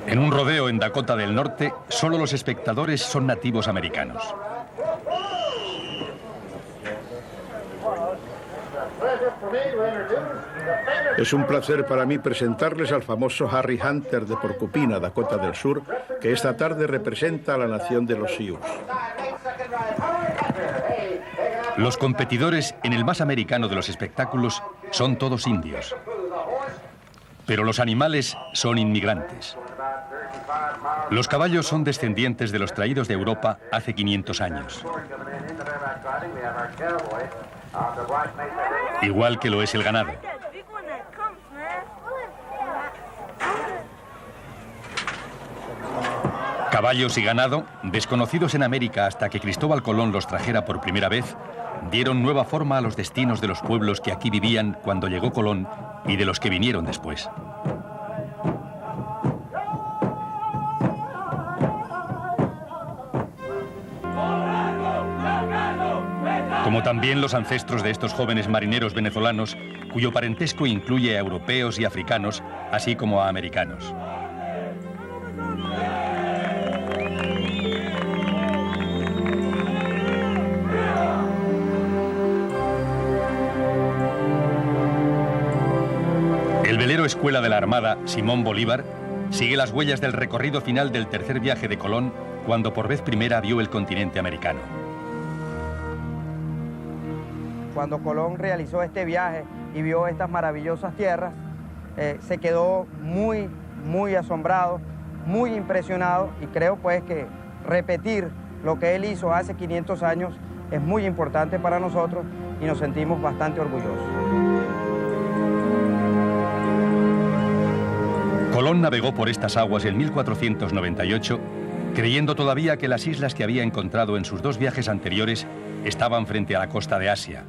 En un rodeo en Dakota del Norte, solo los espectadores son nativos americanos. Es un placer para mí presentarles al famoso Harry Hunter de Porcupina, Dakota del Sur, que esta tarde representa a la nación de los Sioux. Los competidores en el más americano de los espectáculos son todos indios. Pero los animales son inmigrantes. Los caballos son descendientes de los traídos de Europa hace 500 años. Igual que lo es el ganado. Caballos y ganado, desconocidos en América hasta que Cristóbal Colón los trajera por primera vez, dieron nueva forma a los destinos de los pueblos que aquí vivían cuando llegó Colón y de los que vinieron después. Como también los ancestros de estos jóvenes marineros venezolanos, cuyo parentesco incluye a europeos y africanos, así como a americanos. El velero escuela de la Armada, Simón Bolívar, sigue las huellas del recorrido final del tercer viaje de Colón, cuando por vez primera vio el continente americano. Cuando Colón realizó este viaje y vio estas maravillosas tierras, se quedó muy asombrado, muy impresionado, y creo pues que repetir lo que él hizo hace 500 años es muy importante para nosotros y nos sentimos bastante orgullosos. Colón navegó por estas aguas en 1498, creyendo todavía que las islas que había encontrado en sus dos viajes anteriores estaban frente a la costa de Asia.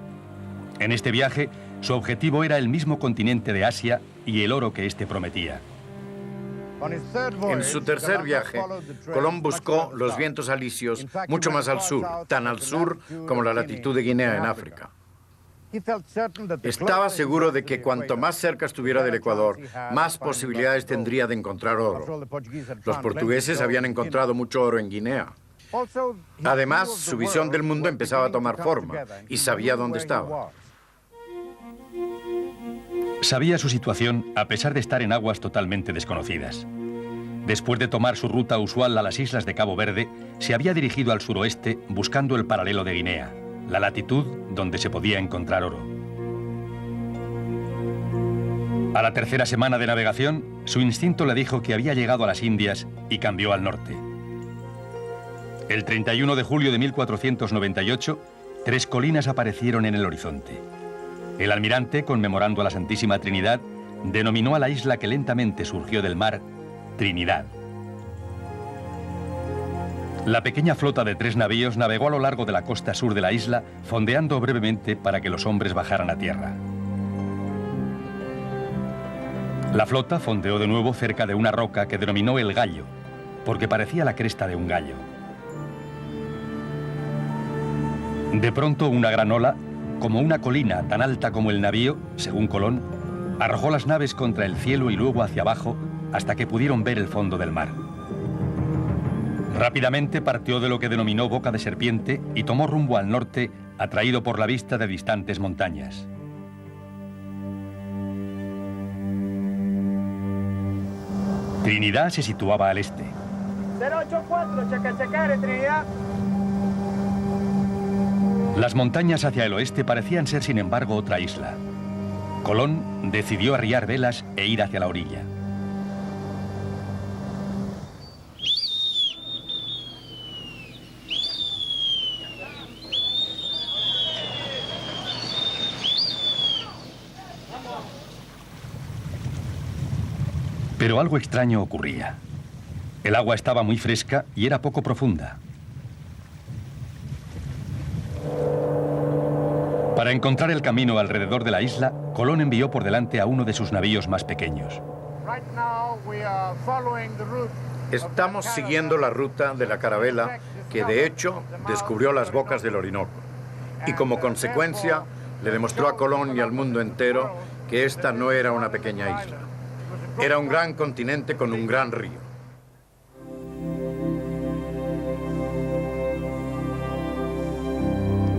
En este viaje, su objetivo era el mismo continente de Asia y el oro que éste prometía. En su tercer viaje, Colón buscó los vientos alisios mucho más al sur, tan al sur como la latitud de Guinea en África. Estaba seguro de que cuanto más cerca estuviera del Ecuador, más posibilidades tendría de encontrar oro. Los portugueses habían encontrado mucho oro en Guinea. Además, su visión del mundo empezaba a tomar forma y sabía dónde estaba. Sabía su situación a pesar de estar en aguas totalmente desconocidas. Después de tomar su ruta usual a las islas de Cabo Verde, se había dirigido al suroeste buscando el paralelo de Guinea, la latitud donde se podía encontrar oro. A la tercera semana de navegación, su instinto le dijo que había llegado a las Indias y cambió al norte. El 31 de julio de 1498, 3 colinas aparecieron en el horizonte. El almirante, conmemorando a la Santísima Trinidad, denominó a la isla que lentamente surgió del mar Trinidad. La pequeña flota de 3 navíos navegó a lo largo de la costa sur de la isla, fondeando brevemente para que los hombres bajaran a tierra. La flota fondeó de nuevo cerca de una roca que denominó el Gallo, porque parecía la cresta de un gallo. De pronto, una gran ola, como una colina tan alta como el navío, según Colón, arrojó las naves contra el cielo y luego hacia abajo hasta que pudieron ver el fondo del mar. Rápidamente partió de lo que denominó Boca de Serpiente y tomó rumbo al norte, atraído por la vista de distantes montañas. Trinidad se situaba al este. 084, Chacachacare, Trinidad. Las montañas hacia el oeste parecían ser, sin embargo, otra isla. Colón decidió arriar velas e ir hacia la orilla. Pero algo extraño ocurría. El agua estaba muy fresca y era poco profunda. Para encontrar el camino alrededor de la isla, Colón envió por delante a uno de sus navíos más pequeños. Estamos siguiendo la ruta de la carabela que, de hecho, descubrió las bocas del Orinoco. Y como consecuencia, le demostró a Colón y al mundo entero que esta no era una pequeña isla. Era un gran continente con un gran río.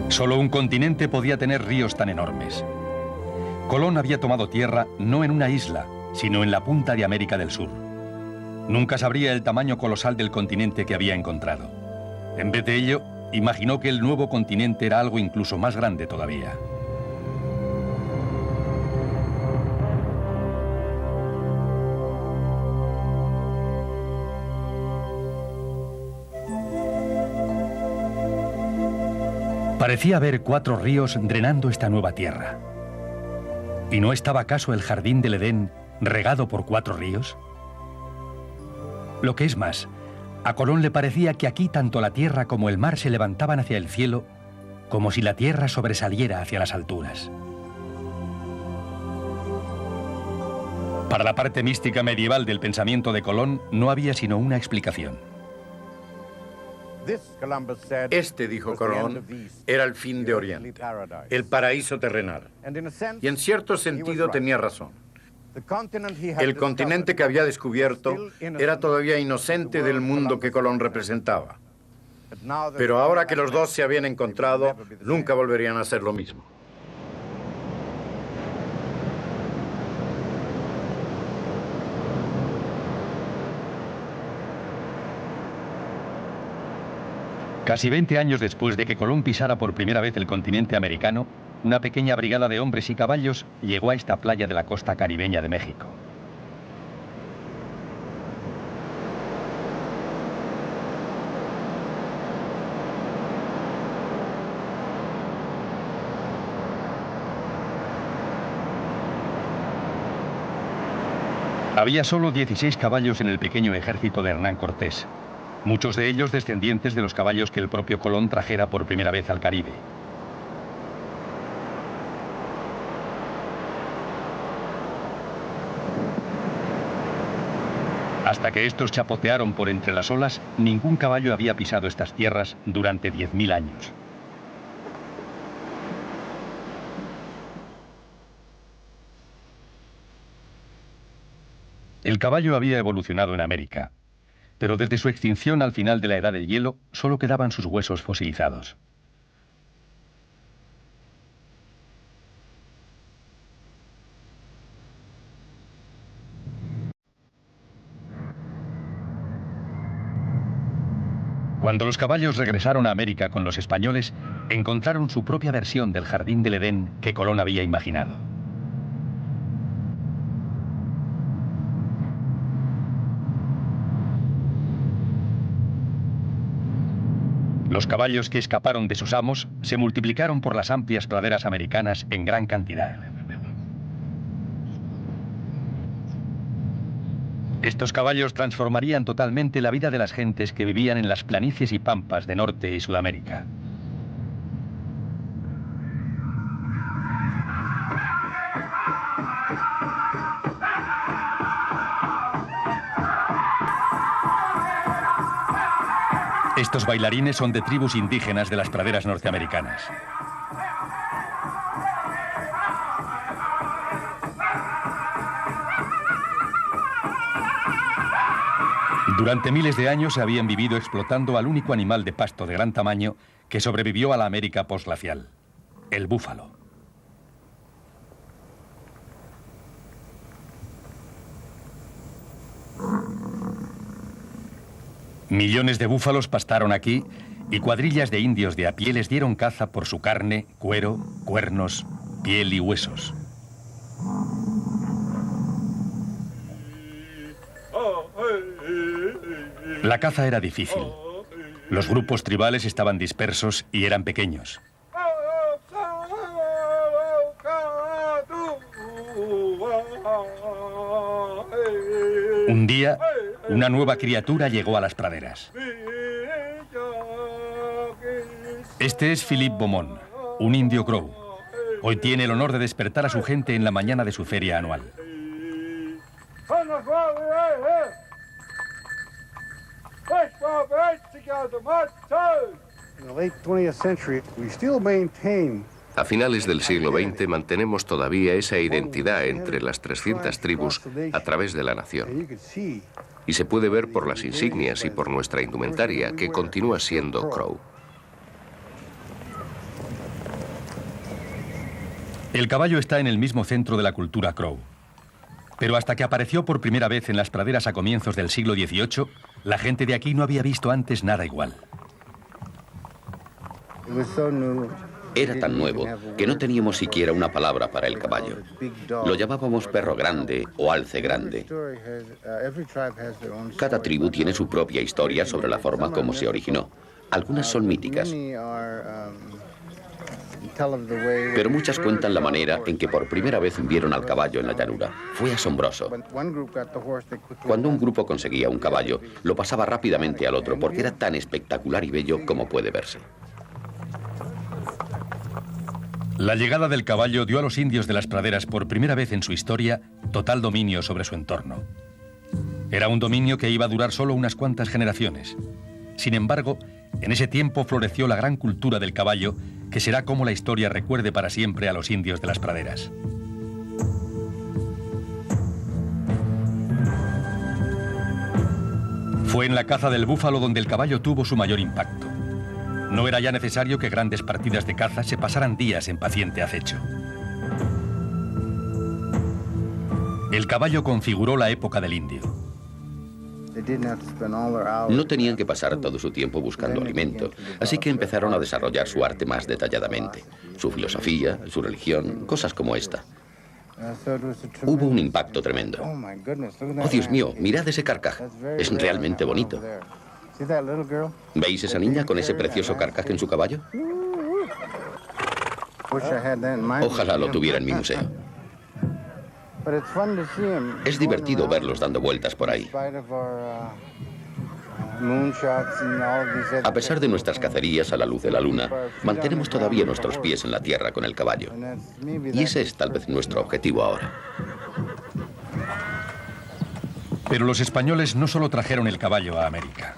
Solo un continente podía tener ríos tan enormes. Colón había tomado tierra no en una isla, sino en la punta de América del Sur. Nunca sabría el tamaño colosal del continente que había encontrado. En vez de ello, imaginó que el nuevo continente era algo incluso más grande todavía. Parecía haber 4 ríos drenando esta nueva tierra. ¿Y no estaba acaso el jardín del Edén regado por 4 ríos? Lo que es más, a Colón le parecía que aquí tanto la tierra como el mar se levantaban hacia el cielo, como si la tierra sobresaliera hacia las alturas. Para la parte mística medieval del pensamiento de Colón no había sino una explicación. Este, dijo Colón, era el fin de Oriente, el paraíso terrenal. Y en cierto sentido tenía razón. El continente que había descubierto era todavía inocente del mundo que Colón representaba. Pero ahora que los dos se habían encontrado, nunca volverían a ser lo mismo. Casi 20 años después de que Colón pisara por primera vez el continente americano, una pequeña brigada de hombres y caballos llegó a esta playa de la costa caribeña de México. Había solo 16 caballos en el pequeño ejército de Hernán Cortés, muchos de ellos descendientes de los caballos que el propio Colón trajera por primera vez al Caribe. Hasta que estos chapotearon por entre las olas, ningún caballo había pisado estas tierras durante 10.000 años. El caballo había evolucionado en América, pero desde su extinción al final de la Edad del Hielo solo quedaban sus huesos fosilizados. Cuando los caballos regresaron a América con los españoles, encontraron su propia versión del jardín del Edén que Colón había imaginado. Los caballos que escaparon de sus amos se multiplicaron por las amplias praderas americanas en gran cantidad. Estos caballos transformarían totalmente la vida de las gentes que vivían en las planicies y pampas de Norte y Sudamérica. Estos bailarines son de tribus indígenas de las praderas norteamericanas. Durante miles de años se habían vivido explotando al único animal de pasto de gran tamaño que sobrevivió a la América posglacial, el búfalo. Millones de búfalos pastaron aquí y cuadrillas de indios de a pie les dieron caza por su carne, cuero, cuernos, piel y huesos. La caza era difícil. Los grupos tribales estaban dispersos y eran pequeños. Un día, una nueva criatura llegó a las praderas. Este es Philippe Beaumont, un indio crow. Hoy tiene el honor de despertar a su gente en la mañana de su feria anual. In the late 20th century, we still maintain A finales del siglo XX mantenemos todavía esa identidad entre las 300 tribus a través de la nación. Y se puede ver por las insignias y por nuestra indumentaria que continúa siendo Crow. El caballo está en el mismo centro de la cultura Crow. Pero hasta que apareció por primera vez en las praderas a comienzos del siglo XVIII, la gente de aquí no había visto antes nada igual. Era tan nuevo que no teníamos siquiera una palabra para el caballo. Lo llamábamos perro grande o alce grande. Cada tribu tiene su propia historia sobre la forma como se originó. Algunas son míticas, pero muchas cuentan la manera en que por primera vez vieron al caballo en la llanura. Fue asombroso. Cuando un grupo conseguía un caballo, lo pasaba rápidamente al otro porque era tan espectacular y bello como puede verse. La llegada del caballo dio a los indios de las praderas por primera vez en su historia total dominio sobre su entorno. Era un dominio que iba a durar solo unas cuantas generaciones. Sin embargo, en ese tiempo floreció la gran cultura del caballo, que será como la historia recuerde para siempre a los indios de las praderas. Fue en la caza del búfalo donde el caballo tuvo su mayor impacto. No era ya necesario que grandes partidas de caza se pasaran días en paciente acecho. El caballo configuró la época del indio. No tenían que pasar todo su tiempo buscando alimento, así que empezaron a desarrollar su arte más detalladamente. Su filosofía, su religión, cosas como esta. Hubo un impacto tremendo. Oh, Dios mío, mirad ese carcaj. Es realmente bonito. ¿Veis esa niña con ese precioso carcaj en su caballo? Ojalá lo tuviera en mi museo. Es divertido verlos dando vueltas por ahí. A pesar de nuestras cacerías a la luz de la luna, mantenemos todavía nuestros pies en la tierra con el caballo. Y ese es tal vez nuestro objetivo ahora. Pero los españoles no solo trajeron el caballo a América.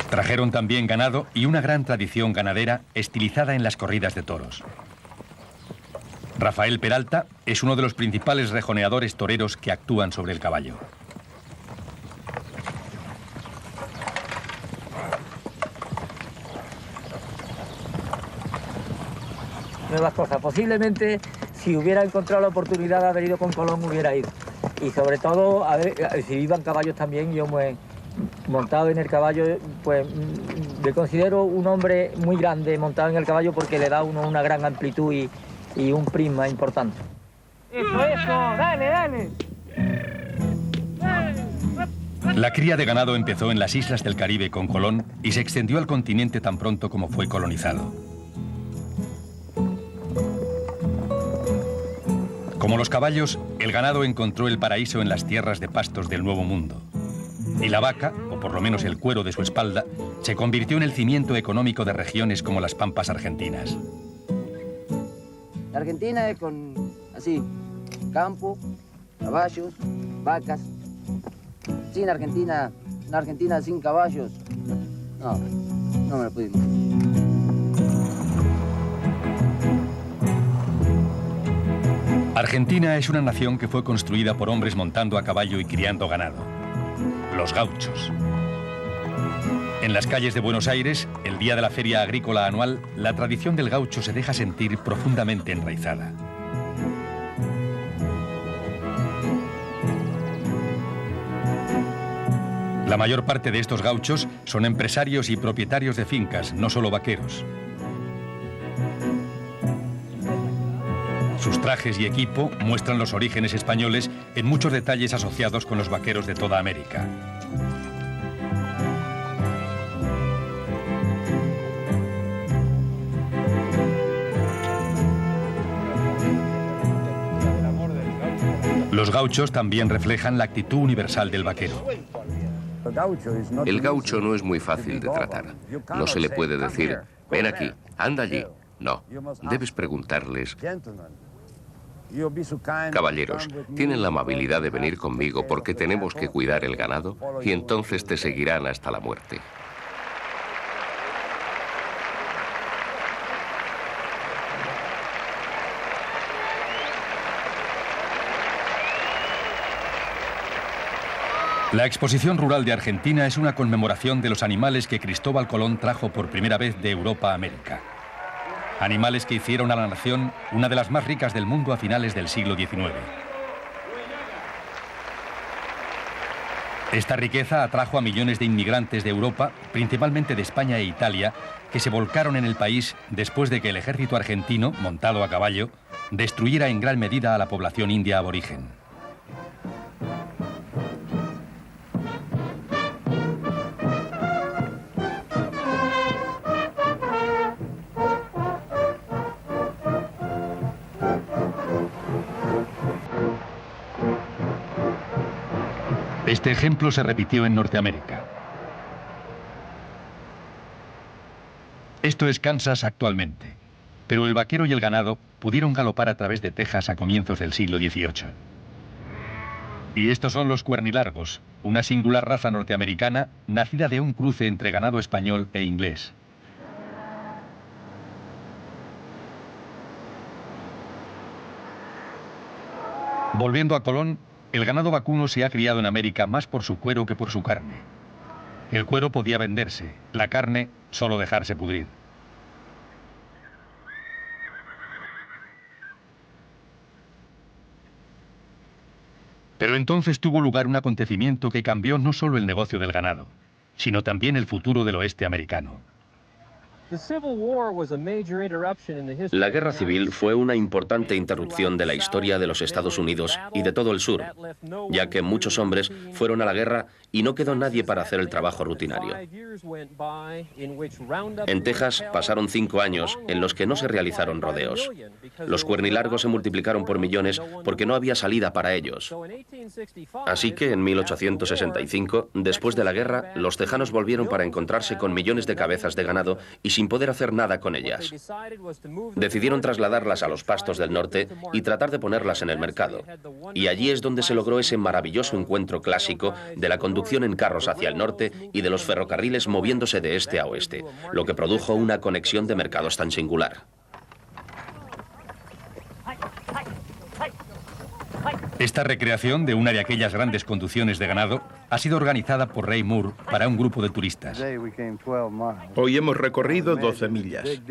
Trajeron también ganado y una gran tradición ganadera estilizada en las corridas de toros. Rafael Peralta es uno de los principales rejoneadores toreros que actúan sobre el caballo. Nuevas cosas. Posiblemente, si hubiera encontrado la oportunidad de haber ido con Colón, hubiera ido. Y sobre todo, si iban caballos también, yo montado en el caballo, pues me considero un hombre muy grande montado en el caballo porque le da a uno una gran amplitud y un prisma importante. Eso, dale. La cría de ganado empezó en las islas del Caribe con Colón y se extendió al continente tan pronto como fue colonizado. Como los caballos, el ganado encontró el paraíso en las tierras de pastos del Nuevo Mundo. Y la vaca, o por lo menos el cuero de su espalda, se convirtió en el cimiento económico de regiones como las pampas argentinas. La Argentina es así, campo, caballos, vacas. Sin Argentina, una Argentina sin caballos, no me lo pudimos. Argentina es una nación que fue construida por hombres montando a caballo y criando ganado. Los gauchos. En las calles de Buenos Aires, el día de la feria agrícola anual, la tradición del gaucho se deja sentir profundamente enraizada. La mayor parte de estos gauchos son empresarios y propietarios de fincas, no solo vaqueros. Sus trajes y equipo muestran los orígenes españoles en muchos detalles asociados con los vaqueros de toda América. Los gauchos también reflejan la actitud universal del vaquero. El gaucho no es muy fácil de tratar. No se le puede decir, ven aquí, anda allí. No, debes preguntarles, caballeros, ¿tienen la amabilidad de venir conmigo porque tenemos que cuidar el ganado? Y entonces te seguirán hasta la muerte. La Exposición Rural de Argentina es una conmemoración de los animales que Cristóbal Colón trajo por primera vez de Europa a América. Animales que hicieron a la nación una de las más ricas del mundo a finales del siglo XIX. Esta riqueza atrajo a millones de inmigrantes de Europa, principalmente de España e Italia, que se volcaron en el país después de que el ejército argentino, montado a caballo, destruyera en gran medida a la población india aborigen. Este ejemplo se repitió en Norteamérica. Esto es Kansas actualmente, pero el vaquero y el ganado pudieron galopar a través de Texas a comienzos del siglo XVIII. Y estos son los cuernilargos, una singular raza norteamericana nacida de un cruce entre ganado español e inglés. Volviendo a Colón, el ganado vacuno se ha criado en América más por su cuero que por su carne. El cuero podía venderse, la carne solo dejarse pudrir. Pero entonces tuvo lugar un acontecimiento que cambió no solo el negocio del ganado, sino también el futuro del oeste americano. La guerra civil fue una importante interrupción de la historia de los Estados Unidos y de todo el sur, ya que muchos hombres fueron a la guerra y no quedó nadie para hacer el trabajo rutinario. En Texas pasaron 5 años en los que no se realizaron rodeos. Los cuernilargos se multiplicaron por millones porque no había salida para ellos. Así que en 1865, después de la guerra, los tejanos volvieron para encontrarse con millones de cabezas de ganado y sin poder hacer nada con ellas. Decidieron trasladarlas a los pastos del norte y tratar de ponerlas en el mercado. Y allí es donde se logró ese maravilloso encuentro clásico de la conducción en carros hacia el norte y de los ferrocarriles moviéndose de este a oeste, lo que produjo una conexión de mercados tan singular. Esta recreación de una de aquellas grandes conducciones de ganado ha sido organizada por Ray Moore para un grupo de turistas. Hoy hemos recorrido 12 millas.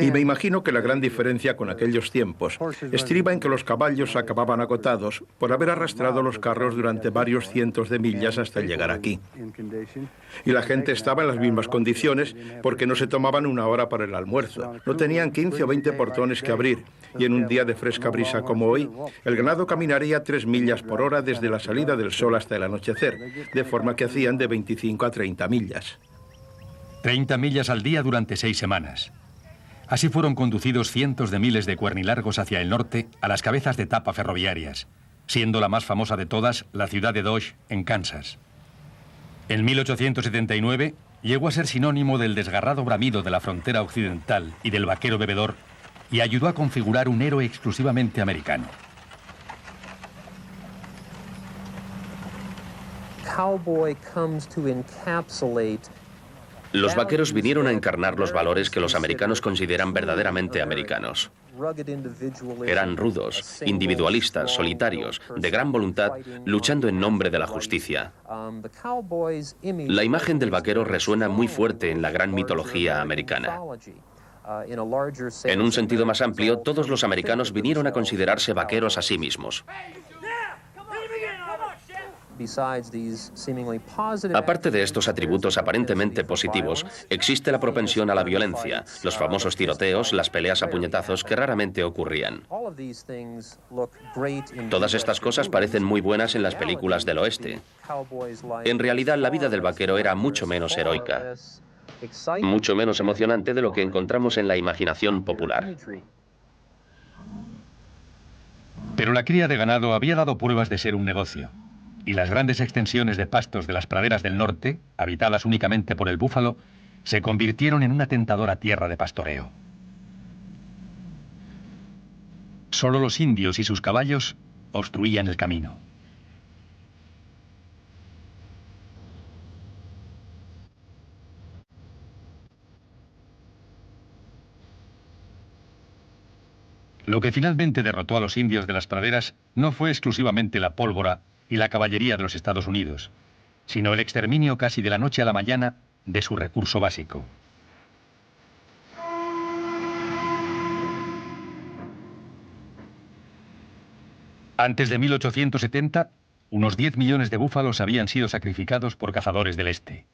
Y me imagino que la gran diferencia con aquellos tiempos estriba en que los caballos acababan agotados por haber arrastrado los carros durante varios cientos de millas hasta llegar aquí. Y la gente estaba en las mismas condiciones porque no se tomaban una hora para el almuerzo. No tenían 15 o 20 portones que abrir. Y en un día de fresca brisa como hoy, el ganado caminaría 3 millas por hora desde la salida del sol hasta el anochecer, de forma que hacían de 25 a 30 millas. 30 millas al día durante 6 semanas. Así fueron conducidos cientos de miles de cuernilargos hacia el norte a las cabezas de tapa ferroviarias, siendo la más famosa de todas la ciudad de Dodge, en Kansas. En 1879 llegó a ser sinónimo del desgarrado bramido de la frontera occidental y del vaquero bebedor y ayudó a configurar un héroe exclusivamente americano. Los vaqueros vinieron a encarnar los valores que los americanos consideran verdaderamente americanos. Eran rudos, individualistas, solitarios, de gran voluntad, luchando en nombre de la justicia. La imagen del vaquero resuena muy fuerte en la gran mitología americana. En un sentido más amplio, todos los americanos vinieron a considerarse vaqueros a sí mismos. Aparte de estos atributos aparentemente positivos, existe la propensión a la violencia, los famosos tiroteos, las peleas a puñetazos que raramente ocurrían. Todas estas cosas parecen muy buenas en las películas del oeste. En realidad, la vida del vaquero era mucho menos heroica, mucho menos emocionante de lo que encontramos en la imaginación popular. Pero la cría de ganado había dado pruebas de ser un negocio. Y las grandes extensiones de pastos de las praderas del norte, habitadas únicamente por el búfalo, se convirtieron en una tentadora tierra de pastoreo. Solo los indios y sus caballos obstruían el camino. Lo que finalmente derrotó a los indios de las praderas no fue exclusivamente la pólvora y la caballería de los Estados Unidos, sino el exterminio casi de la noche a la mañana de su recurso básico. Antes de 1870, unos 10 millones de búfalos habían sido sacrificados por cazadores del este.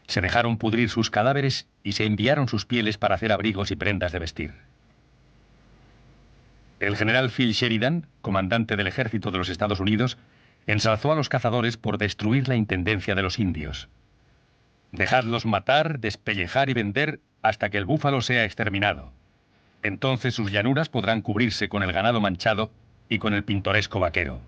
Se dejaron pudrir sus cadáveres y se enviaron sus pieles para hacer abrigos y prendas de vestir. El general Phil Sheridan, comandante del ejército de los Estados Unidos, ensalzó a los cazadores por destruir la intendencia de los indios. Dejadlos matar, despellejar y vender hasta que el búfalo sea exterminado. Entonces sus llanuras podrán cubrirse con el ganado manchado y con el pintoresco vaquero.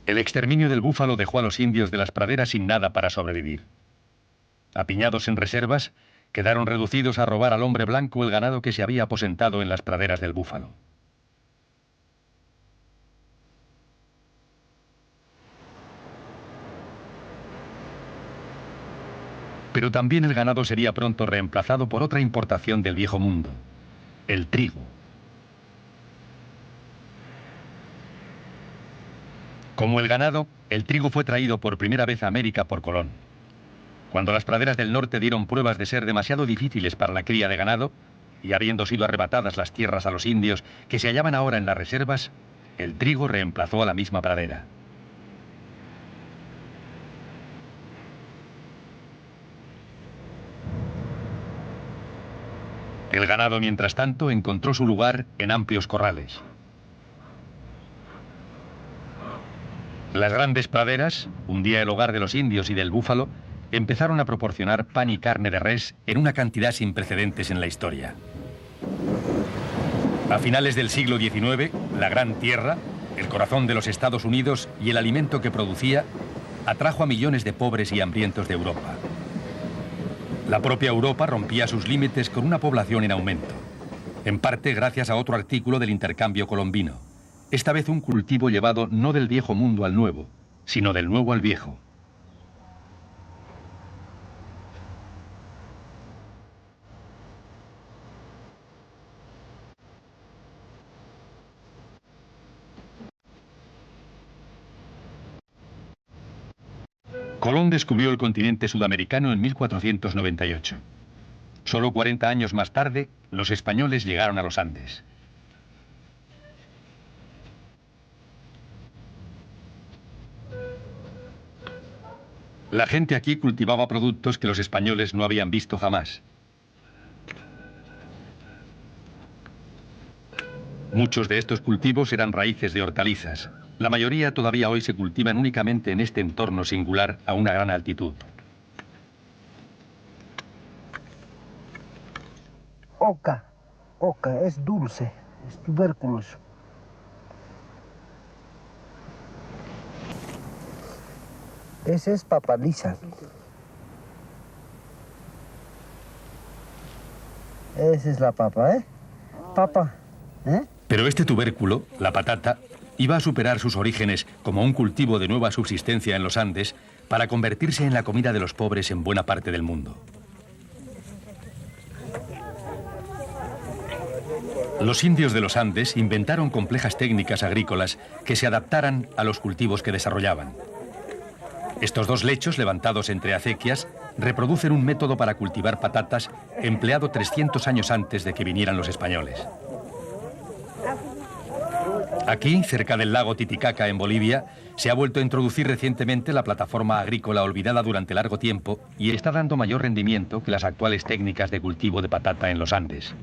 El exterminio del búfalo dejó a los indios de las praderas sin nada para sobrevivir. Apiñados en reservas, quedaron reducidos a robar al hombre blanco el ganado que se había aposentado en las praderas del búfalo. Pero también el ganado sería pronto reemplazado por otra importación del viejo mundo, el trigo. Como el ganado, el trigo fue traído por primera vez a América por Colón. Cuando las praderas del norte dieron pruebas de ser demasiado difíciles para la cría de ganado, y habiendo sido arrebatadas las tierras a los indios que se hallaban ahora en las reservas, el trigo reemplazó a la misma pradera. El ganado, mientras tanto, encontró su lugar en amplios corrales. Las grandes praderas, un día el hogar de los indios y del búfalo, empezaron a proporcionar pan y carne de res en una cantidad sin precedentes en la historia. A finales del siglo XIX, la Gran Tierra, el corazón de los Estados Unidos y el alimento que producía, atrajo a millones de pobres y hambrientos de Europa. La propia Europa rompía sus límites con una población en aumento, en parte gracias a otro artículo del intercambio colombino, esta vez un cultivo llevado no del viejo mundo al nuevo, sino del nuevo al viejo. Colón descubrió el continente sudamericano en 1498. Solo 40 años más tarde, los españoles llegaron a los Andes. La gente aquí cultivaba productos que los españoles no habían visto jamás. Muchos de estos cultivos eran raíces de hortalizas. La mayoría todavía hoy se cultivan únicamente en este entorno singular a una gran altitud. Oca es dulce, es tubérculos. Ese es papaliza. Esa es la papa, ¿eh? Papa, ¿eh? Pero este tubérculo, la patata, iba a superar sus orígenes como un cultivo de nueva subsistencia en los Andes para convertirse en la comida de los pobres en buena parte del mundo. Los indios de los Andes inventaron complejas técnicas agrícolas que se adaptaran a los cultivos que desarrollaban. Estos dos lechos, levantados entre acequias, reproducen un método para cultivar patatas empleado 300 años antes de que vinieran los españoles. Aquí, cerca del lago Titicaca, en Bolivia, se ha vuelto a introducir recientemente la plataforma agrícola olvidada durante largo tiempo y está dando mayor rendimiento que las actuales técnicas de cultivo de patata en los Andes.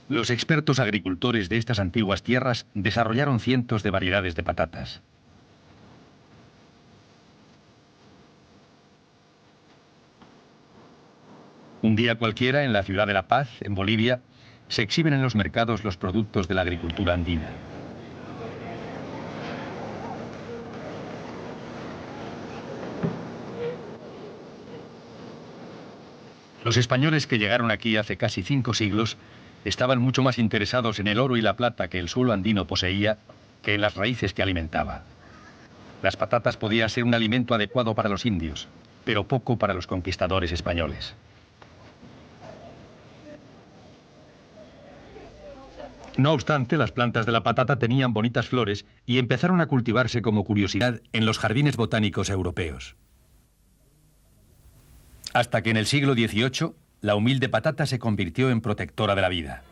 Los expertos agricultores de estas antiguas tierras desarrollaron cientos de variedades de patatas. Un día cualquiera, en la ciudad de La Paz, en Bolivia, se exhiben en los mercados los productos de la agricultura andina. Los españoles que llegaron aquí hace casi 5 siglos estaban mucho más interesados en el oro y la plata que el suelo andino poseía que en las raíces que alimentaba. Las patatas podían ser un alimento adecuado para los indios, pero poco para los conquistadores españoles. No obstante, las plantas de la patata tenían bonitas flores y empezaron a cultivarse como curiosidad en los jardines botánicos europeos. Hasta que en el siglo XVIII, la humilde patata se convirtió en protectora de la vida.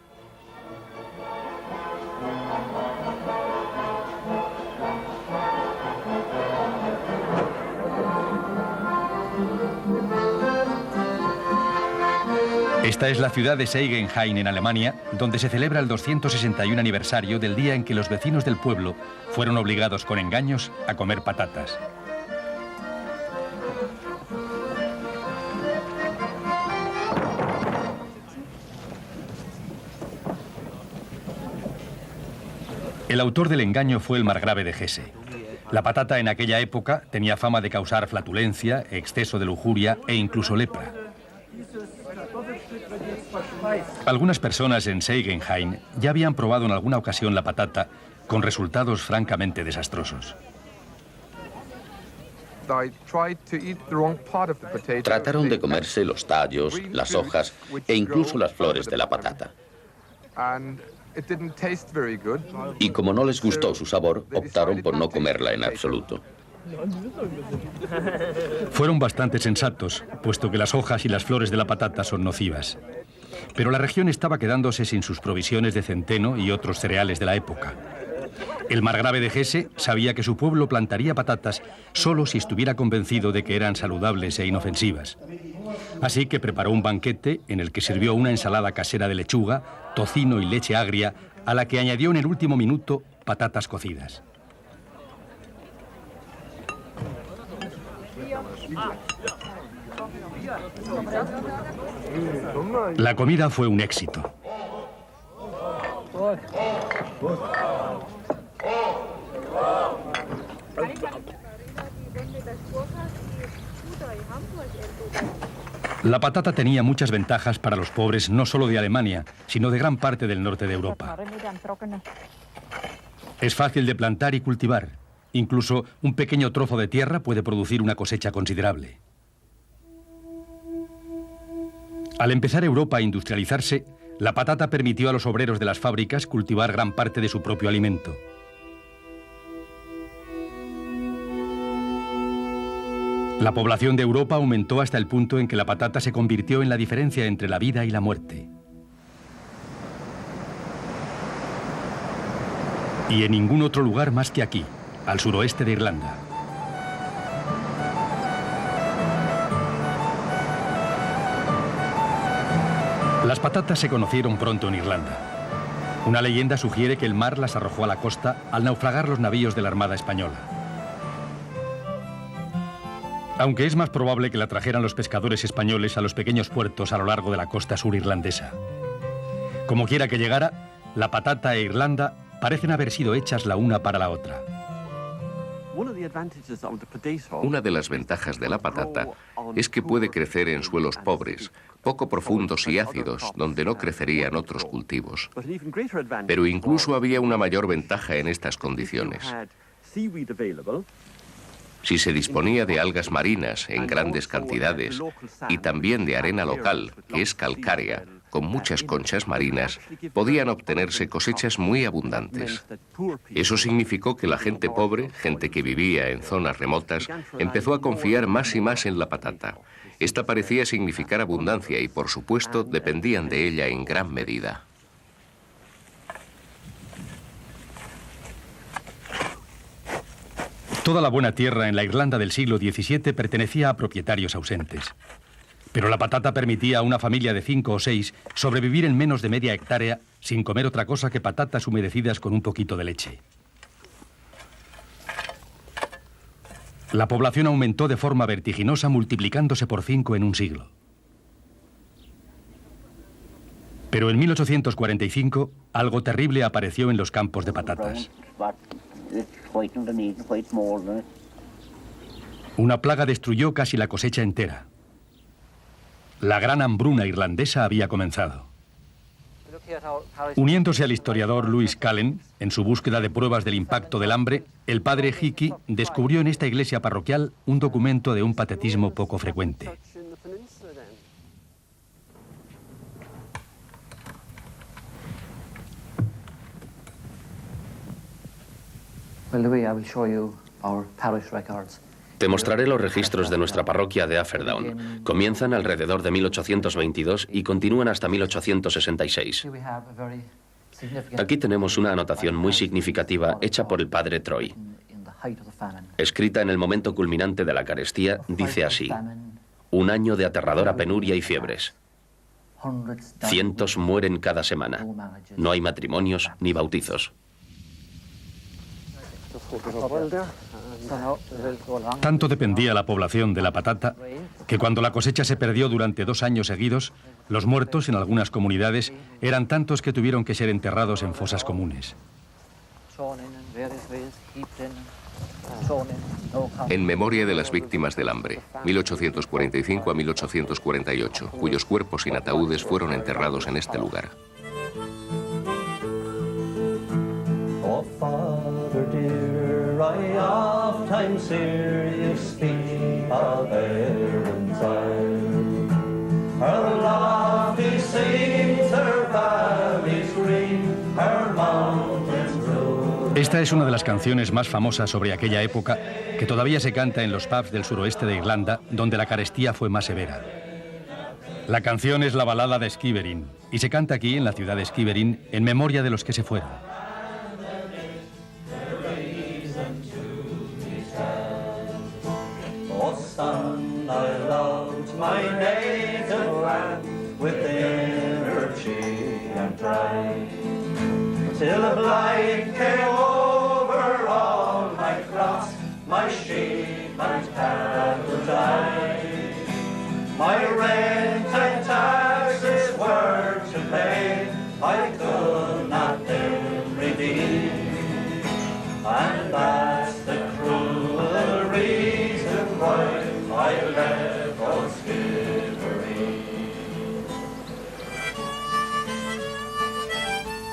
Esta es la ciudad de Seigenhain, en Alemania, donde se celebra el 261 aniversario del día en que los vecinos del pueblo fueron obligados con engaños a comer patatas. El autor del engaño fue el margrave de Hesse. La patata en aquella época tenía fama de causar flatulencia, exceso de lujuria e incluso lepra. Algunas personas en Seigenhain ya habían probado en alguna ocasión la patata con resultados francamente desastrosos. Trataron de comerse los tallos, las hojas e incluso las flores de la patata. Y como no les gustó su sabor, optaron por no comerla en absoluto. Fueron bastante sensatos, puesto que las hojas y las flores de la patata son nocivas. Pero la región estaba quedándose sin sus provisiones de centeno y otros cereales de la época. El margrave de Hesse sabía que su pueblo plantaría patatas solo si estuviera convencido de que eran saludables e inofensivas. Así que preparó un banquete en el que sirvió una ensalada casera de lechuga, tocino y leche agria, a la que añadió en el último minuto patatas cocidas. La comida fue un éxito. La patata tenía muchas ventajas para los pobres no solo de Alemania, sino de gran parte del norte de Europa. Es fácil de plantar y cultivar. Incluso un pequeño trozo de tierra puede producir una cosecha considerable. Al empezar Europa a industrializarse, la patata permitió a los obreros de las fábricas cultivar gran parte de su propio alimento. La población de Europa aumentó hasta el punto en que la patata se convirtió en la diferencia entre la vida y la muerte. Y en ningún otro lugar más que aquí, al suroeste de Irlanda. Las patatas se conocieron pronto en Irlanda. Una leyenda sugiere que el mar las arrojó a la costa al naufragar los navíos de la Armada Española. Aunque es más probable que la trajeran los pescadores españoles a los pequeños puertos a lo largo de la costa sur irlandesa. Como quiera que llegara, la patata e Irlanda parecen haber sido hechas la una para la otra. Una de las ventajas de la patata es que puede crecer en suelos pobres, poco profundos y ácidos, donde no crecerían otros cultivos. Pero incluso había una mayor ventaja en estas condiciones. Si se disponía de algas marinas en grandes cantidades y también de arena local, que es calcárea, con muchas conchas marinas, podían obtenerse cosechas muy abundantes. Eso significó que la gente pobre, gente que vivía en zonas remotas, empezó a confiar más y más en la patata. Esta parecía significar abundancia y, por supuesto, dependían de ella en gran medida. Toda la buena tierra en la Irlanda del siglo XVII pertenecía a propietarios ausentes. Pero la patata permitía a una familia de 5 o 6 sobrevivir en menos de media hectárea sin comer otra cosa que patatas humedecidas con un poquito de leche. La población aumentó de forma vertiginosa, multiplicándose por 5 en un siglo. Pero en 1845, algo terrible apareció en los campos de patatas. Una plaga destruyó casi la cosecha entera. La gran hambruna irlandesa había comenzado. Uniéndose al historiador Louis Callen, en su búsqueda de pruebas del impacto del hambre, el padre Hickey descubrió en esta iglesia parroquial un documento de un patetismo poco frecuente. Te mostraré los registros de nuestra parroquia de Afferdown. Comienzan alrededor de 1822 y continúan hasta 1866. Aquí tenemos una anotación muy significativa hecha por el padre Troy. Escrita en el momento culminante de la carestía, dice así: un año de aterradora penuria y fiebres. Cientos mueren cada semana. No hay matrimonios ni bautizos. Tanto dependía la población de la patata que cuando la cosecha se perdió durante 2 años seguidos, los muertos en algunas comunidades eran tantos que tuvieron que ser enterrados en fosas comunes. En memoria de las víctimas del hambre, 1845 a 1848, cuyos cuerpos sin ataúdes fueron enterrados en este lugar. Oh, Father dear, I oft-times hear you speak of Erin's Isle. Her lofty scenes, her valleys green, her mountains blue. Esta es una de las canciones más famosas sobre aquella época que todavía se canta en los pubs del suroeste de Irlanda, donde la carestía fue más severa. La canción es la balada de Skiverin y se canta aquí en la ciudad de Skiverin en memoria de los que se fueron. I loved my native land within her cheek and pride, till the blight came over all my flocks, my sheep and cattle died. My rent and taxes were to pay, I could not then redeem, and that's the cruel reason why I left old Skibbereen.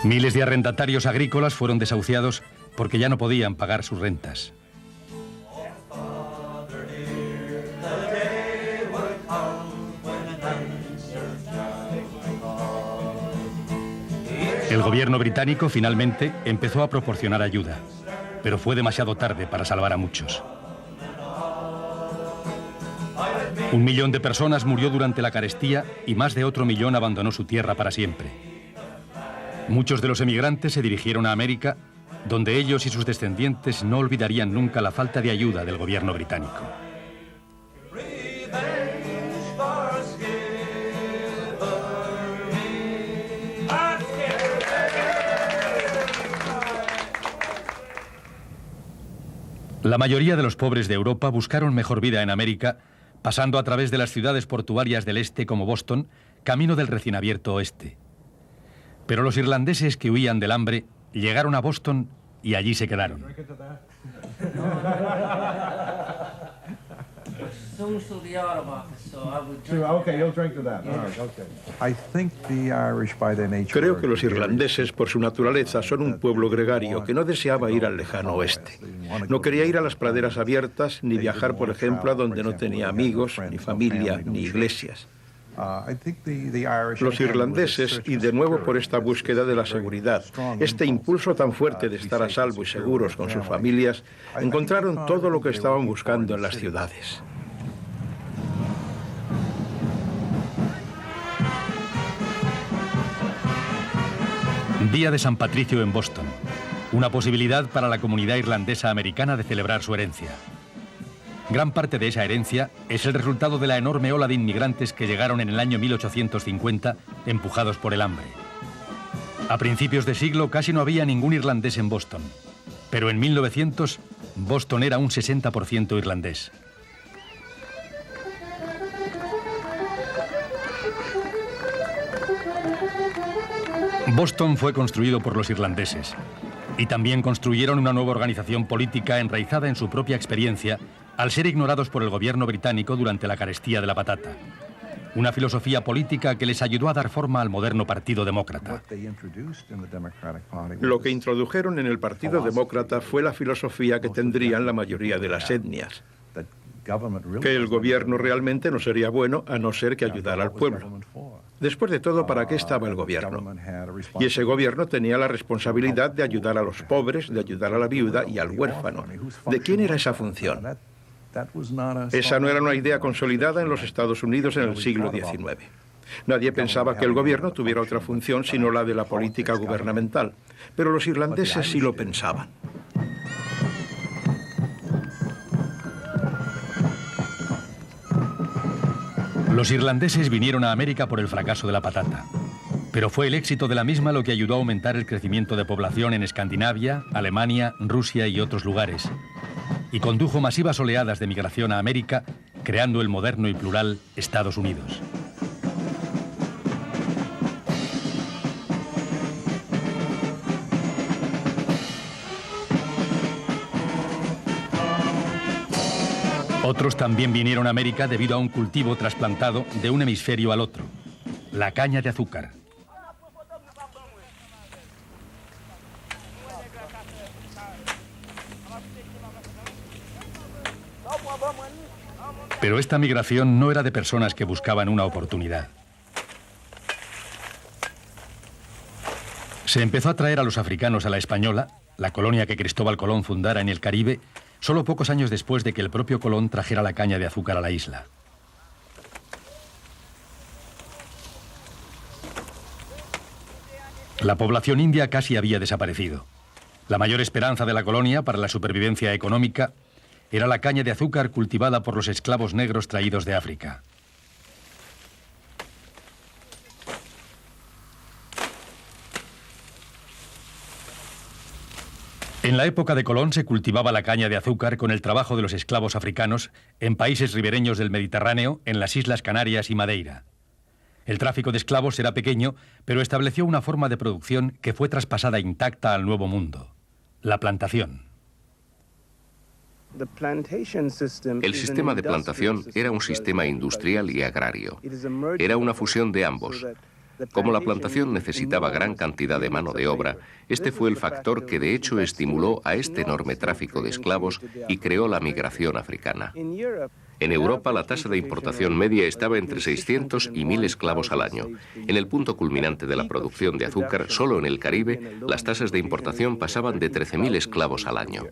Miles de arrendatarios agrícolas fueron desahuciados porque ya no podían pagar sus rentas. El gobierno británico finalmente empezó a proporcionar ayuda, pero fue demasiado tarde para salvar a muchos. 1 millón de personas murió durante la carestía y más de otro millón abandonó su tierra para siempre. Muchos de los emigrantes se dirigieron a América, donde ellos y sus descendientes no olvidarían nunca la falta de ayuda del gobierno británico. La mayoría de los pobres de Europa buscaron mejor vida en América, pasando a través de las ciudades portuarias del este como Boston, camino del recién abierto oeste. Pero los irlandeses que huían del hambre llegaron a Boston y allí se quedaron. Creo que los irlandeses, por su naturaleza, son un pueblo gregario que no deseaba ir al lejano oeste. No quería ir a las praderas abiertas ni viajar, por ejemplo, a donde no tenía amigos, ni familia, ni iglesias. Los irlandeses, y de nuevo por esta búsqueda de la seguridad, este impulso tan fuerte de estar a salvo y seguros con sus familias, encontraron todo lo que estaban buscando en las ciudades. Día de San Patricio en Boston, una posibilidad para la comunidad irlandesa americana de celebrar su herencia. Gran parte de esa herencia es el resultado de la enorme ola de inmigrantes que llegaron en el año 1850, empujados por el hambre. A principios de siglo casi no había ningún irlandés en Boston, pero en 1900 Boston era un 60% irlandés. Boston fue construido por los irlandeses y también construyeron una nueva organización política enraizada en su propia experiencia al ser ignorados por el gobierno británico durante la carestía de la patata. una filosofía política que les ayudó a dar forma al moderno Partido Demócrata. Lo que introdujeron en el Partido Demócrata fue la filosofía que tendrían la mayoría de las etnias, que el gobierno realmente no sería bueno a no ser que ayudara al pueblo. Después de todo, ¿para qué estaba el gobierno? Y ese gobierno tenía la responsabilidad de ayudar a los pobres, de ayudar a la viuda y al huérfano. ¿De quién era esa función? Esa no era una idea consolidada en los Estados Unidos en el siglo XIX. Nadie pensaba que el gobierno tuviera otra función sino la de la política gubernamental, pero los irlandeses sí lo pensaban. Los irlandeses vinieron a América por el fracaso de la patata, pero fue el éxito de la misma lo que ayudó a aumentar el crecimiento de población en Escandinavia, Alemania, Rusia y otros lugares, y condujo masivas oleadas de migración a América, creando el moderno y plural Estados Unidos. Otros también vinieron a América debido a un cultivo trasplantado de un hemisferio al otro, la caña de azúcar. Pero esta migración no era de personas que buscaban una oportunidad. Se empezó a traer a los africanos a la Española, la colonia que Cristóbal Colón fundara en el Caribe, solo pocos años después de que el propio Colón trajera la caña de azúcar a la isla. La población india casi había desaparecido. La mayor esperanza de la colonia para la supervivencia económica era la caña de azúcar cultivada por los esclavos negros traídos de África. En la época de Colón se cultivaba la caña de azúcar con el trabajo de los esclavos africanos en países ribereños del Mediterráneo, en las Islas Canarias y Madeira. El tráfico de esclavos era pequeño, pero estableció una forma de producción que fue traspasada intacta al Nuevo Mundo: la plantación. El sistema de plantación era un sistema industrial y agrario. Era una fusión de ambos. Como la plantación necesitaba gran cantidad de mano de obra, este fue el factor que de hecho estimuló a este enorme tráfico de esclavos y creó la migración africana. En Europa la tasa de importación media estaba entre 600 y 1000 esclavos al año. En el punto culminante de la producción de azúcar, solo en el Caribe, las tasas de importación pasaban de 13.000 esclavos al año.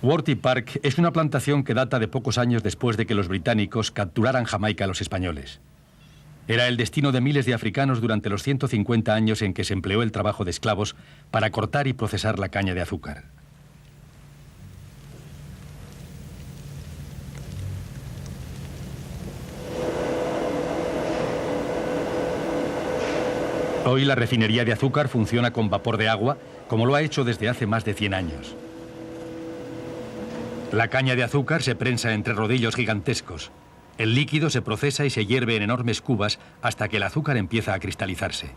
Worthy Park es una plantación que data de pocos años después de que los británicos capturaran Jamaica a los españoles. Era el destino de miles de africanos durante los 150 años en que se empleó el trabajo de esclavos para cortar y procesar la caña de azúcar. Hoy la refinería de azúcar funciona con vapor de agua, como lo ha hecho desde hace más de 100 años. La caña de azúcar se prensa entre rodillos gigantescos. El líquido se procesa y se hierve en enormes cubas hasta que el azúcar empieza a cristalizarse.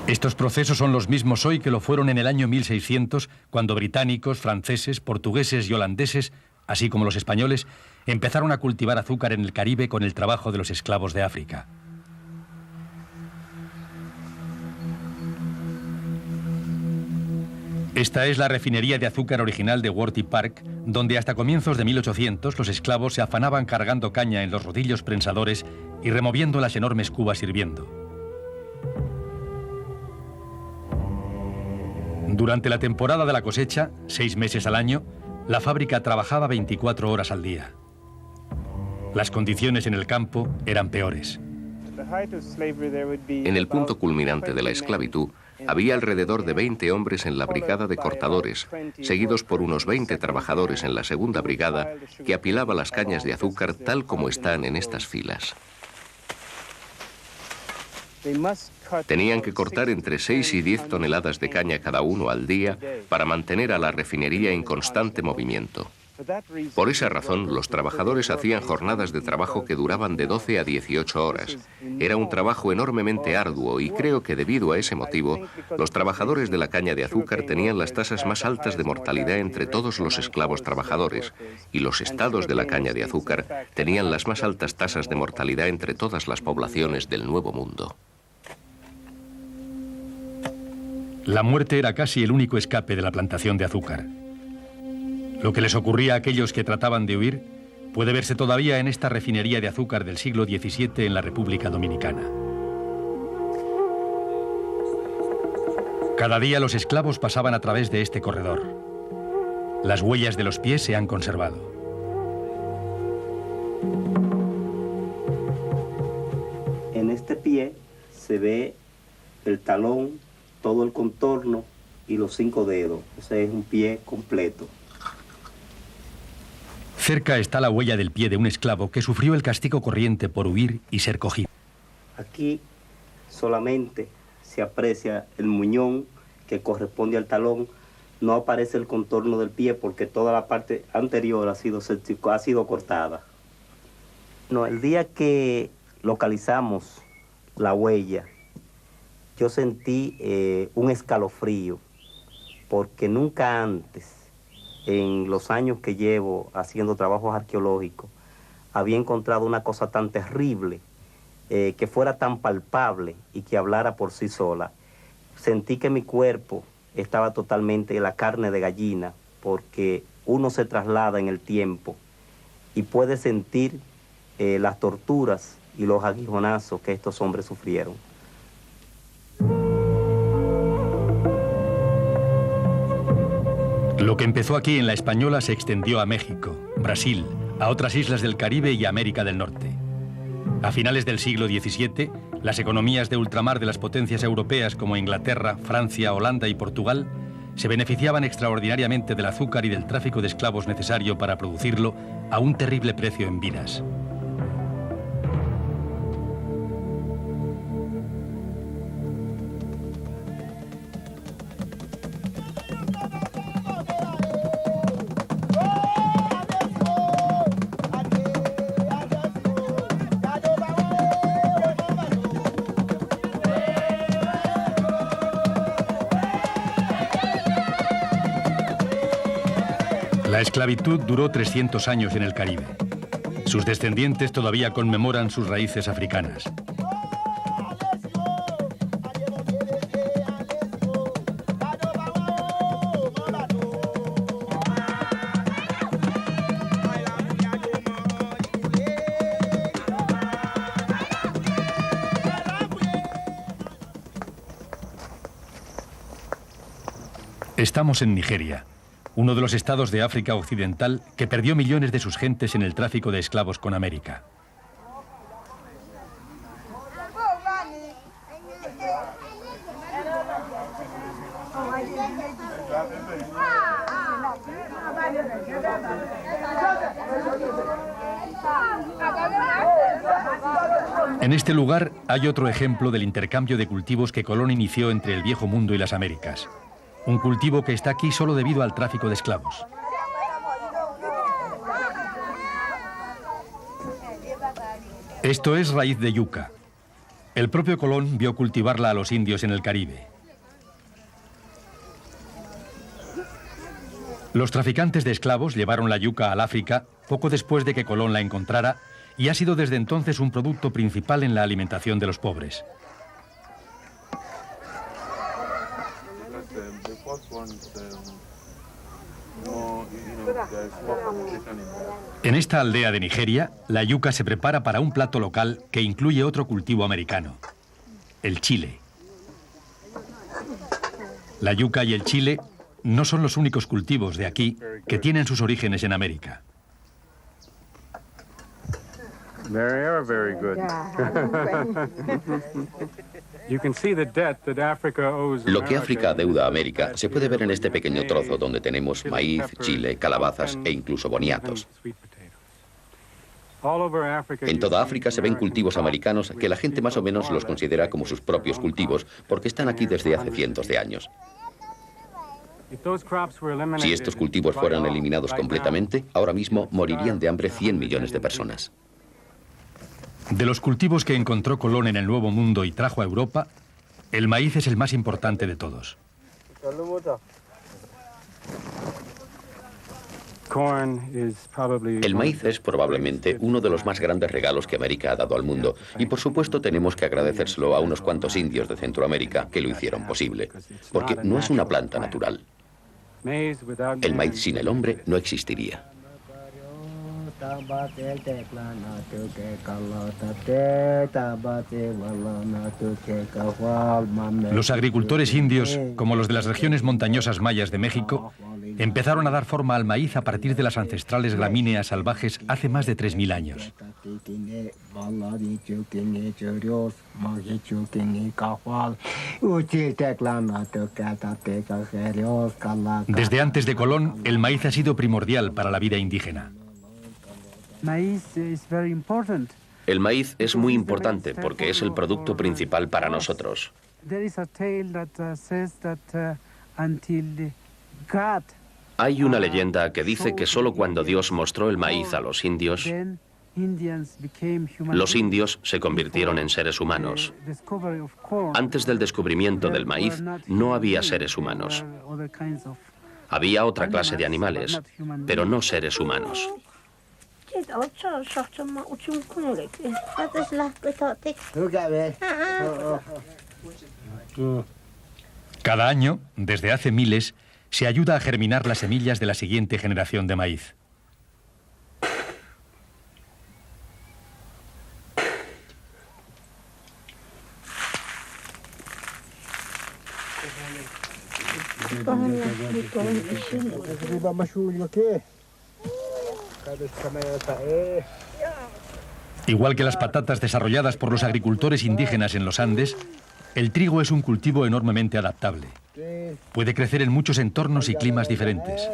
Estos procesos son los mismos hoy que lo fueron en el año 1600, cuando británicos, franceses, portugueses y holandeses, así como los españoles, empezaron a cultivar azúcar en el Caribe con el trabajo de los esclavos de África. Esta es la refinería de azúcar original de Worthy Park, donde hasta comienzos de 1800 los esclavos se afanaban cargando caña en los rodillos prensadores y removiendo las enormes cubas hirviendo. Durante la temporada de la cosecha, 6 meses al año, la fábrica trabajaba 24 horas al día. Las condiciones en el campo eran peores. En el punto culminante de la esclavitud, había alrededor de 20 hombres en la brigada de cortadores, seguidos por unos 20 trabajadores en la segunda brigada, que apilaba las cañas de azúcar tal como están en estas filas. Tenían que cortar entre 6 y 10 toneladas de caña cada uno al día para mantener a la refinería en constante movimiento. Por esa razón, los trabajadores hacían jornadas de trabajo que duraban de 12 a 18 horas. Era un trabajo enormemente arduo y creo que debido a ese motivo, los trabajadores de la caña de azúcar tenían las tasas más altas de mortalidad entre todos los esclavos trabajadores, y los estados de la caña de azúcar tenían las más altas tasas de mortalidad entre todas las poblaciones del Nuevo Mundo. La muerte era casi el único escape de la plantación de azúcar. Lo que les ocurría a aquellos que trataban de huir puede verse todavía en esta refinería de azúcar del siglo XVII en la República Dominicana. Cada día los esclavos pasaban a través de este corredor. Las huellas de los pies se han conservado. En este pie se ve el talón, todo el contorno y los 5 dedos. Ese es un pie completo. Cerca está la huella del pie de un esclavo que sufrió el castigo corriente por huir y ser cogido. Aquí solamente se aprecia el muñón que corresponde al talón. No aparece el contorno del pie porque toda la parte anterior ha sido cortada. No, el día que localizamos la huella, yo sentí un escalofrío porque nunca antes, en los años que llevo haciendo trabajos arqueológicos, había encontrado una cosa tan terrible, que fuera tan palpable y que hablara por sí sola. Sentí que mi cuerpo estaba totalmente en la carne de gallina, porque uno se traslada en el tiempo y puede sentir las torturas y los aguijonazos que estos hombres sufrieron. Lo que empezó aquí en La Española se extendió a México, Brasil, a otras islas del Caribe y América del Norte. A finales del siglo XVII, las economías de ultramar de las potencias europeas como Inglaterra, Francia, Holanda y Portugal se beneficiaban extraordinariamente del azúcar y del tráfico de esclavos necesario para producirlo a un terrible precio en vidas. La esclavitud duró 300 años en el Caribe. Sus descendientes todavía conmemoran sus raíces africanas. Estamos en Nigeria, uno de los estados de África Occidental que perdió millones de sus gentes en el tráfico de esclavos con América. En este lugar hay otro ejemplo del intercambio de cultivos que Colón inició entre el Viejo Mundo y las Américas. Un cultivo que está aquí solo debido al tráfico de esclavos. Esto es raíz de yuca. El propio Colón vio cultivarla a los indios en el Caribe. Los traficantes de esclavos llevaron la yuca al África poco después de que Colón la encontrara y ha sido desde entonces un producto principal en la alimentación de los pobres. En esta aldea de Nigeria, la yuca se prepara para un plato local que incluye otro cultivo americano, el chile. La yuca y el chile no son los únicos cultivos de aquí que tienen sus orígenes en América. Very good. Lo que África adeuda a América se puede ver en este pequeño trozo donde tenemos maíz, chile, calabazas e incluso boniatos. En toda África se ven cultivos americanos que la gente más o menos los considera como sus propios cultivos porque están aquí desde hace cientos de años. Si estos cultivos fueran eliminados completamente, ahora mismo morirían de hambre 100 millones de personas. De los cultivos que encontró Colón en el Nuevo Mundo y trajo a Europa, el maíz es el más importante de todos. El maíz es probablemente uno de los más grandes regalos que América ha dado al mundo, y por supuesto tenemos que agradecérselo a unos cuantos indios de Centroamérica que lo hicieron posible, porque no es una planta natural. El maíz sin el hombre no existiría. Los agricultores indios, como los de las regiones montañosas mayas de México, empezaron a dar forma al maíz a partir de las ancestrales gramíneas salvajes hace más de 3.000 años. Desde antes de Colón, el maíz ha sido primordial para la vida indígena. El maíz es muy importante porque es el producto principal para nosotros. Hay una leyenda que dice que solo cuando Dios mostró el maíz a los indios se convirtieron en seres humanos. Antes del descubrimiento del maíz no había seres humanos. Había otra clase de animales, pero no seres humanos. Cada año, desde hace miles, se ayuda a germinar las semillas de la siguiente generación de maíz. Igual que las patatas desarrolladas por los agricultores indígenas en los Andes, el trigo es un cultivo enormemente adaptable. Puede crecer en muchos entornos y climas diferentes.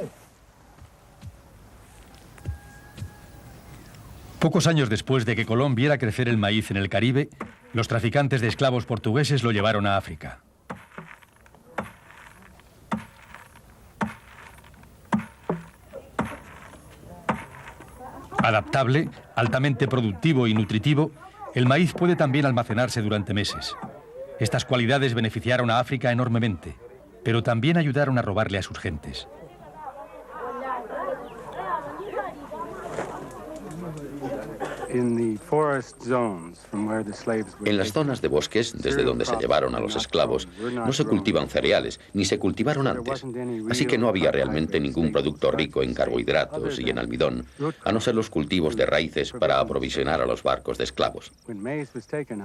Pocos años después de que Colón viera crecer el maíz en el Caribe, los traficantes de esclavos portugueses lo llevaron a África. Adaptable, altamente productivo y nutritivo, el maíz puede también almacenarse durante meses. Estas cualidades beneficiaron a África enormemente, pero también ayudaron a robarle a sus gentes. En las zonas de bosques, desde donde se llevaron a los esclavos, no se cultivan cereales, ni se cultivaron antes. Así que no había realmente ningún producto rico en carbohidratos y en almidón, a no ser los cultivos de raíces para aprovisionar a los barcos de esclavos.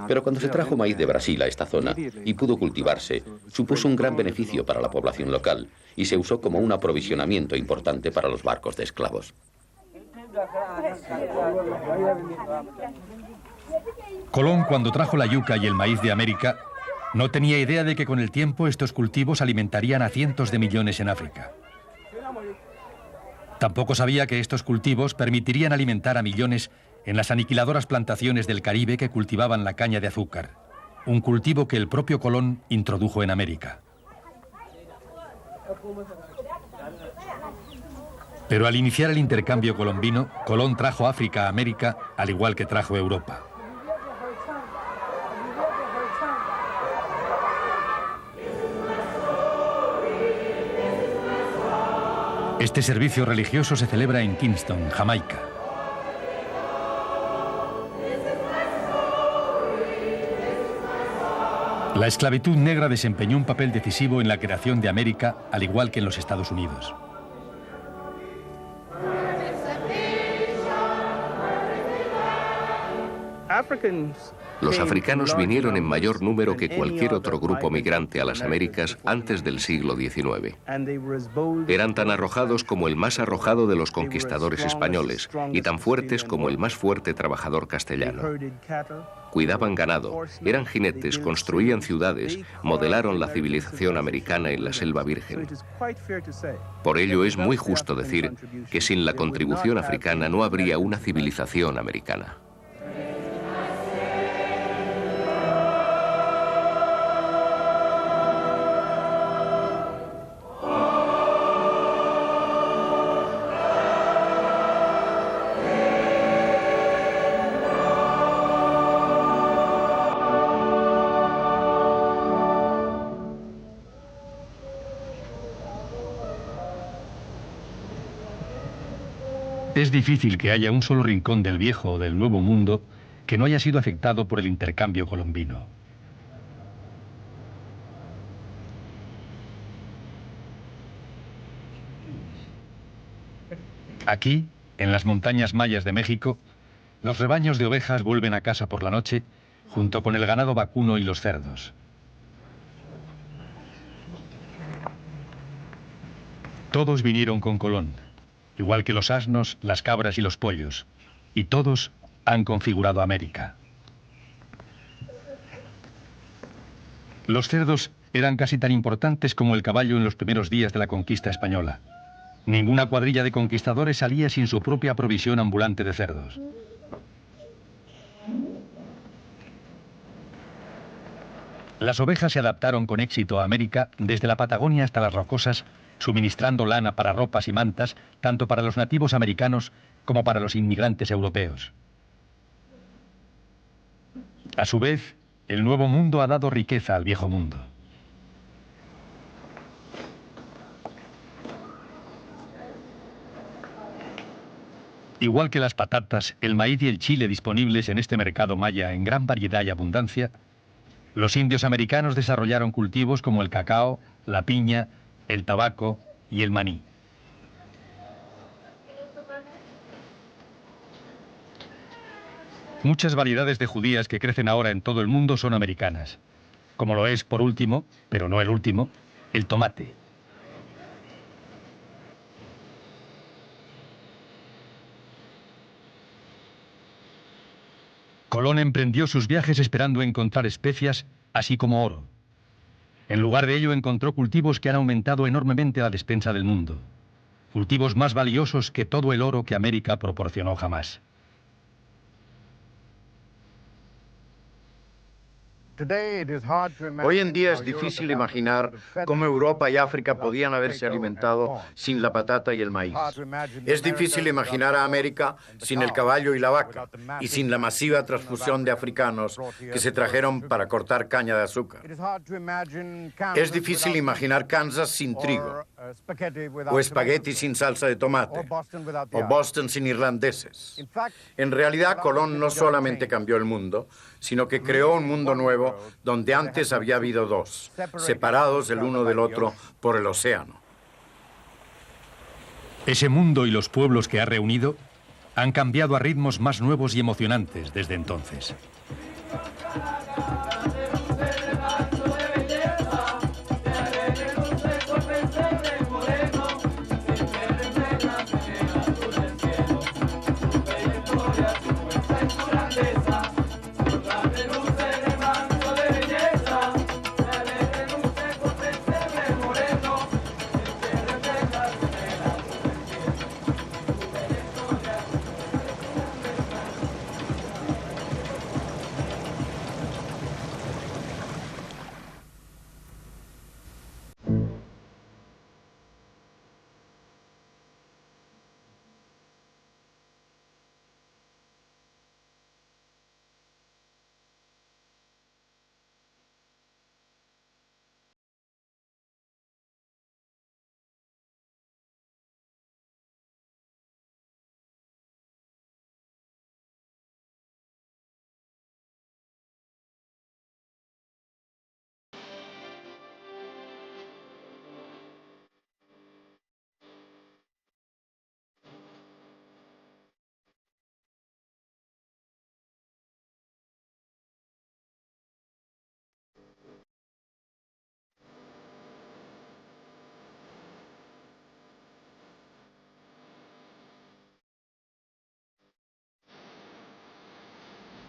Pero cuando se trajo maíz de Brasil a esta zona y pudo cultivarse, supuso un gran beneficio para la población local y se usó como un aprovisionamiento importante para los barcos de esclavos. Colón, cuando trajo la yuca y el maíz de América, no tenía idea de que con el tiempo estos cultivos alimentarían a cientos de millones en África. Tampoco sabía que estos cultivos permitirían alimentar a millones en las aniquiladoras plantaciones del Caribe que cultivaban la caña de azúcar, un cultivo que el propio Colón introdujo en América. Pero al iniciar el intercambio colombino, Colón trajo África a América, al igual que trajo Europa. Este servicio religioso se celebra en Kingston, Jamaica. La esclavitud negra desempeñó un papel decisivo en la creación de América, al igual que en los Estados Unidos. Los africanos vinieron en mayor número que cualquier otro grupo migrante a las Américas antes del siglo XIX. Eran tan arrojados como el más arrojado de los conquistadores españoles y tan fuertes como el más fuerte trabajador castellano. Cuidaban ganado, eran jinetes, construían ciudades, modelaron la civilización americana en la selva virgen. Por ello es muy justo decir que sin la contribución africana no habría una civilización americana. Es difícil que haya un solo rincón del viejo o del nuevo mundo que no haya sido afectado por el intercambio colombino. Aquí, en las montañas mayas de México, los rebaños de ovejas vuelven a casa por la noche, junto con el ganado vacuno y los cerdos. Todos vinieron con Colón, igual que los asnos, las cabras y los pollos, y todos han configurado América. Los cerdos eran casi tan importantes como el caballo en los primeros días de la conquista española. Ninguna cuadrilla de conquistadores salía sin su propia provisión ambulante de cerdos. Las ovejas se adaptaron con éxito a América desde la Patagonia hasta las Rocosas, suministrando lana para ropas y mantas, tanto para los nativos americanos como para los inmigrantes europeos. A su vez, el Nuevo Mundo ha dado riqueza al Viejo Mundo. Igual que las patatas, el maíz y el chile disponibles en este mercado maya en gran variedad y abundancia, los indios americanos desarrollaron cultivos como el cacao, la piña, el tabaco y el maní. Muchas variedades de judías que crecen ahora en todo el mundo son americanas, como lo es, por último, pero no el último, el tomate. Colón emprendió sus viajes esperando encontrar especias, así como oro. En lugar de ello encontró cultivos que han aumentado enormemente la despensa del mundo. Cultivos más valiosos que todo el oro que América proporcionó jamás. Hoy en día es difícil imaginar cómo Europa y África podían haberse alimentado sin la patata y el maíz. Es difícil imaginar a América sin el caballo y la vaca, y sin la masiva transfusión de africanos que se trajeron para cortar caña de azúcar. Es difícil imaginar Kansas sin trigo, o espagueti sin salsa de tomate, o Boston sin irlandeses. En realidad, Colón no solamente cambió el mundo, sino que creó un mundo nuevo donde antes había habido dos, separados el uno del otro por el océano. Ese mundo y los pueblos que ha reunido han cambiado a ritmos más nuevos y emocionantes desde entonces.